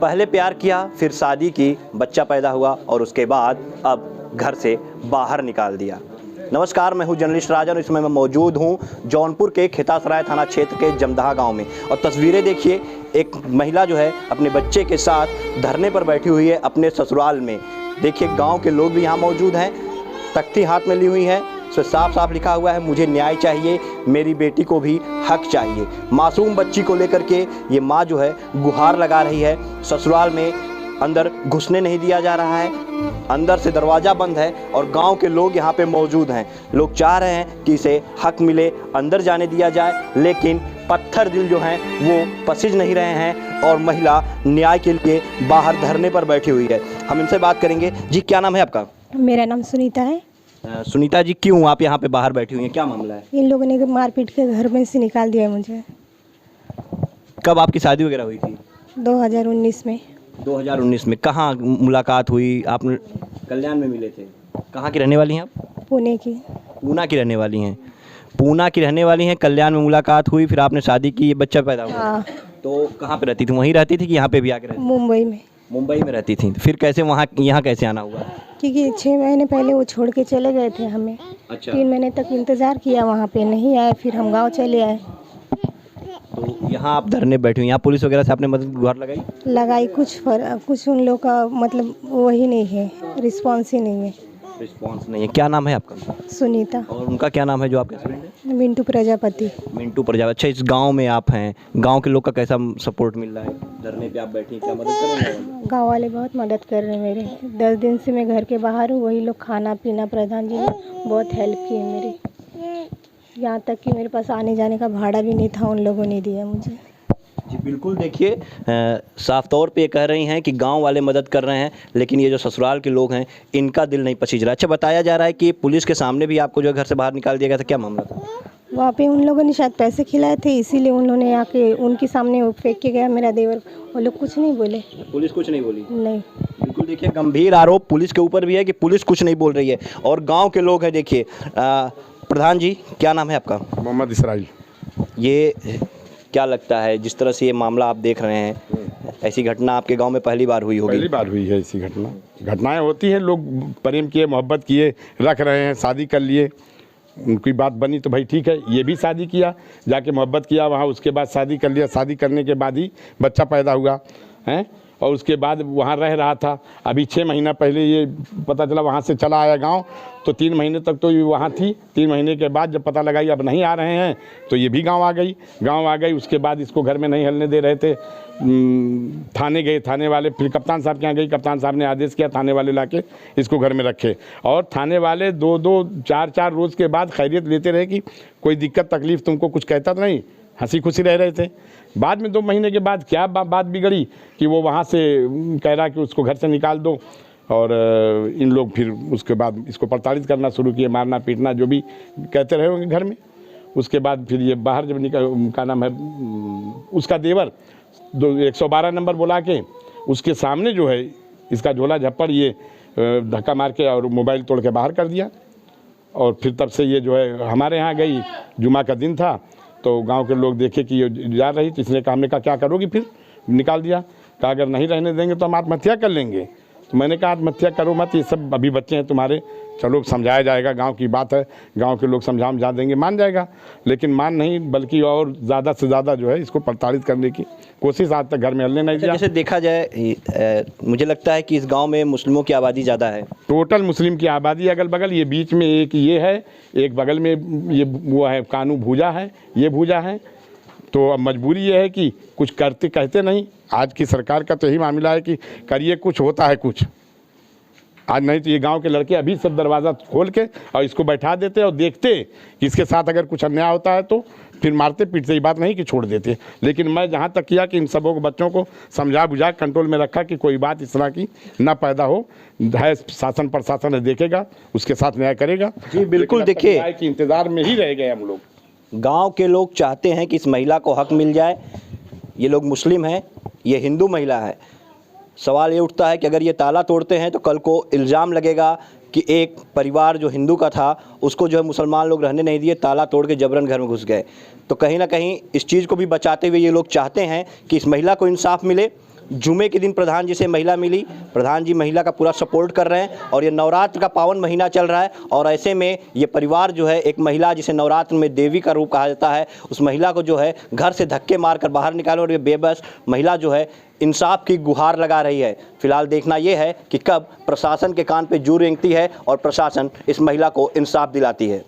पहले प्यार किया, फिर शादी की, बच्चा पैदा हुआ और उसके बाद अब घर से बाहर निकाल दिया। नमस्कार, मैं हूं जर्नलिस्ट राजा और इसमें मैं मौजूद हूं जौनपुर के खेतासराय थाना क्षेत्र के जमदहा गांव में। और तस्वीरें देखिए, एक महिला जो है अपने बच्चे के साथ धरने पर बैठी हुई है अपने ससुराल में। देखिए गांव के लोग भी यहाँ मौजूद हैं, तख्ती हाथ में ली हुई है, उस पर साफ साफ लिखा हुआ है मुझे न्याय चाहिए, मेरी बेटी को भी हक चाहिए। मासूम बच्ची को लेकर के ये माँ जो है गुहार लगा रही है। ससुराल में अंदर घुसने नहीं दिया जा रहा है, अंदर से दरवाज़ा बंद है और गांव के लोग यहाँ पे मौजूद हैं। लोग चाह रहे हैं कि इसे हक मिले, अंदर जाने दिया जाए, लेकिन पत्थर दिल जो हैं वो पसीज नहीं रहे हैं और महिला न्याय के लिए बाहर धरने पर बैठी हुई है। हम इनसे बात करेंगे। जी, क्या नाम है आपका? मेरा नाम सुनीता है। सुनीता जी, क्यों आप यहाँ पे बाहर बैठी हुई हैं, क्या मामला है? इन लोगों ने मारपीट के घर में से निकाल दिया मुझे। कब आपकी शादी वगैरह हुई थी? 2019 में। 2019 में। कहाँ मुलाकात हुई? आप कल्याण में मिले थे? कहाँ की रहने वाली हैं आप? पुणे की। पूना की रहने वाली हैं। पूना की रहने वाली हैं, कल्याण में मुलाकात हुई, फिर आपने शादी की, ये बच्चा पैदा हुआ। हाँ। तो कहाँ पे रहती थी? वहीं रहती थी कि यहाँ पे भी आके रहती? मुंबई में। मुंबई में रहती थी। फिर कैसे वहाँ यहाँ कैसे आना हुआ? क्योंकि 6 महीने पहले वो छोड़ के चले गए थे हमें। अच्छा। 3 महीने तक इंतज़ार किया, वहाँ पे नहीं आए, फिर हम गांव चले आए। तो यहाँ आप धरने बैठी हुई, यहाँ पुलिस वगैरह से आपने मदद गुहार लगाई, कुछ उन लोग का मतलब वही नहीं है, रिस्पॉन्स ही नहीं है। रिस्पॉन्स नहीं है। क्या नाम है आपका? सुनीता। और उनका क्या नाम है जो आपके हस्बैंड है? मिंटू प्रजापति। मिंटू प्रजापति। अच्छा, इस गांव में आप हैं, गांव के लोग का कैसा सपोर्ट मिल रहा है? धरने पे आप बैठी, क्या मदद कर रहे हैं? गाँव वाले बहुत मदद कर रहे हैं मेरे। 10 दिन से मैं घर के बाहर हूँ, वही लोग खाना पीना, प्रधान जी ने बहुत हेल्प की है मेरी। यहाँ तक कि मेरे पास आने जाने का भाड़ा भी नहीं था, उन लोगों ने दिया मुझे। जी बिल्कुल, देखिए साफ तौर पे ये कह रही हैं कि गांव वाले मदद कर रहे हैं, लेकिन ये जो ससुराल के लोग हैं इनका दिल नहीं पसीज रहा। अच्छा, बताया जा रहा है कि पुलिस के सामने भी आपको जो है घर से बाहर निकाल दिया गया था, क्या मामला था? वहाँ पे उन लोगों ने शायद पैसे खिलाए थे, इसीलिए उन्होंने आके उनके सामने वो फेंक के गया मेरा देवर। वो लोग कुछ नहीं बोले। पुलिस कुछ नहीं बोली? नहीं। बिल्कुल, देखिए गंभीर आरोप पुलिस के ऊपर भी है कि पुलिस कुछ नहीं बोल रही है और गाँव के लोग हैं। देखिए प्रधान जी, क्या नाम है आपका? मोहम्मद इसराइल। ये क्या लगता है, जिस तरह से ये मामला आप देख रहे हैं, ऐसी घटना आपके गांव में पहली बार हुई होगी? पहली बार हुई है ऐसी घटनाएं होती हैं, लोग प्रेम किए, मोहब्बत किए, रख रहे हैं, शादी कर लिए, उनकी बात बनी तो भाई ठीक है। ये भी शादी किया, जाके मोहब्बत किया वहाँ, उसके बाद शादी कर लिया, शादी करने के बाद ही बच्चा पैदा हुआ है और उसके बाद वहाँ रह रहा था। अभी 6 महीना पहले ये पता चला, वहाँ से चला आया गांव, तो 3 महीने तक तो ये वहाँ थी। 3 महीने के बाद जब पता लगा ये अब नहीं आ रहे हैं तो ये भी गांव आ गई। उसके बाद इसको घर में नहीं हिलने दे रहे थे, थाने गए, थाने वाले फिर कप्तान साहब के यहाँ गई, कप्तान साहब ने आदेश किया, थाने वाले लाके इसको घर में रखे और थाने वाले 2-2, 4-4 रोज़ के बाद खैरियत लेते रहे कि कोई दिक्कत तकलीफ़ तुमको कुछ कहता तो नहीं, हंसी खुशी रह रहे थे। बाद में 2 महीने के बाद क्या बात बिगड़ी कि वो वहाँ से कह रहा कि उसको घर से निकाल दो और इन लोग फिर उसके बाद इसको प्रताड़ित करना शुरू किए, मारना पीटना जो भी कहते रहे होंगे घर में। उसके बाद फिर ये बाहर जब निकल, का नाम है उसका देवर 112 नंबर बुला के उसके सामने जो है इसका झोला झप्पड़ ये धक्का मार के और मोबाइल तोड़ के बाहर कर दिया। और फिर तब से ये जो है हमारे यहाँ गई, जुमा का दिन था, तो गांव के लोग देखे कि ये जा रही, तो इसने कहा, हमने कहा क्या करोगी? फिर निकाल दिया, कहा अगर नहीं रहने देंगे तो हम आत्महत्या कर लेंगे। तो मैंने कहा आत्महत्या करो मत, ये सब अभी बच्चे हैं तुम्हारे, चलो समझाया जाएगा, गांव की बात है, गांव के लोग समझा देंगे, मान जाएगा। लेकिन मान नहीं, बल्कि और ज़्यादा से ज़्यादा जो है इसको प्रताड़ित करने की कोशिश आज तक घर में हलने नहीं दिया। जैसे देखा जाए मुझे लगता है कि इस गांव में मुस्लिमों की आबादी ज़्यादा है, टोटल मुस्लिम की आबादी अगल बगल, ये बीच में एक ये है, एक बगल में ये वो है कानू भूजा है, ये भूजा है। तो अब मजबूरी ये है कि कुछ कहते नहीं। आज की सरकार का तो यही मामला है कि करिए कुछ, होता है कुछ। आज नहीं तो ये गांव के लड़के अभी सब दरवाज़ा खोल के और इसको बैठा देते और देखते कि इसके साथ अगर कुछ अन्याय होता है तो फिर मारते पीटते, ये बात नहीं कि छोड़ देते। लेकिन मैं जहाँ तक किया कि इन सबों को बच्चों को समझा बुझा कंट्रोल में रखा कि कोई बात इस तरह की ना पैदा हो। है शासन प्रशासन देखेगा, उसके साथ न्याय करेगा। जी बिल्कुल, देखिए न्याय के इंतज़ार में ही रह गए हम लोग। गांव के लोग चाहते हैं कि इस महिला को हक मिल जाए। ये लोग मुस्लिम हैं, ये हिंदू महिला है। सवाल ये उठता है कि अगर ये ताला तोड़ते हैं तो कल को इल्ज़ाम लगेगा कि एक परिवार जो हिंदू का था उसको जो है मुसलमान लोग रहने नहीं दिए, ताला तोड़ के जबरन घर में घुस गए। तो कहीं ना कहीं इस चीज़ को भी बचाते हुए ये लोग चाहते हैं कि इस महिला को इंसाफ मिले। जुमे के दिन प्रधान जी से महिला मिली, प्रधान जी महिला का पूरा सपोर्ट कर रहे हैं और ये नवरात्र का पावन महीना चल रहा है और ऐसे में ये परिवार जो है एक महिला जिसे नवरात्र में देवी का रूप कहा जाता है, उस महिला को जो है घर से धक्के मारकर बाहर निकाले और ये बेबस महिला जो है इंसाफ की गुहार लगा रही है। फिलहाल देखना ये है कि कब प्रशासन के कान पे जू रेंगती है और प्रशासन इस महिला को इंसाफ दिलाती है।